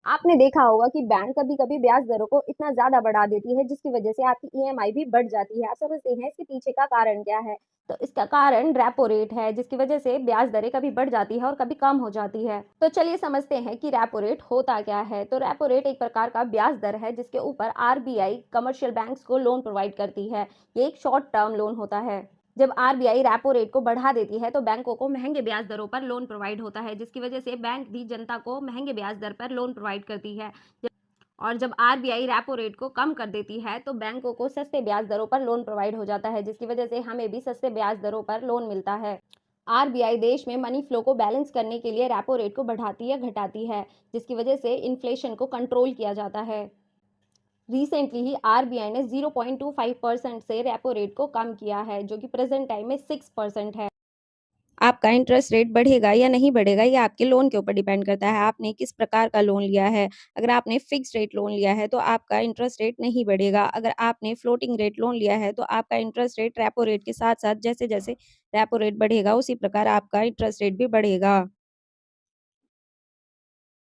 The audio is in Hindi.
आपने देखा होगा कि बैंक कभी-कभी ब्याज दरों को इतना ज़्यादा बढ़ा देती है जिसकी वजह से आपकी ईएमआई भी बढ़ जाती है। आप समझते हैं इसके पीछे का कारण क्या है? तो इसका कारण रेपो रेट है जिसकी वजह से ब्याज दरें कभी बढ़ जाती है और कभी कम हो जाती है। तो चलिए समझते हैं कि रेपो रेट होता क्या है। तो रेपो रेट एक प्रकार का ब्याज दर है जिसके ऊपर आरबीआई कमर्शियल बैंक्स को लोन प्रोवाइड करती है। ये एक शॉर्ट टर्म लोन होता है। जब आरबीआई रेपो रेट को बढ़ा देती है तो बैंकों को महंगे ब्याज दरों पर लोन प्रोवाइड होता है जिसकी वजह से बैंक भी जनता को महंगे ब्याज दर पर लोन प्रोवाइड करती है। और जब आरबीआई रेपो रेट को कम कर देती है तो बैंकों को सस्ते ब्याज दरों पर लोन प्रोवाइड हो जाता है जिसकी वजह से हमें भी सस्ते ब्याज दरों पर लोन मिलता है। आरबीआई देश में मनी फ्लो को बैलेंस करने के लिए रेपो रेट को बढ़ाती या घटाती है जिसकी वजह से इन्फ्लेशन को कंट्रोल किया जाता है। रिसेंटली ही आरबीआई ने 0.25% से रेपो रेट को कम किया है जो कि प्रेजेंट टाइम में 6% है। आपका इंटरेस्ट रेट बढ़ेगा या नहीं बढ़ेगा ये आपके लोन के ऊपर डिपेंड करता है आपने किस प्रकार का लोन लिया है। अगर आपने फिक्स रेट लोन लिया है तो आपका इंटरेस्ट रेट नहीं बढ़ेगा। अगर आपने फ्लोटिंग रेट लोन लिया है तो आपका इंटरेस्ट रेट रेपो रेट के साथ साथ जैसे जैसे रेपो रेट बढ़ेगा उसी प्रकार आपका इंटरेस्ट रेट भी बढ़ेगा।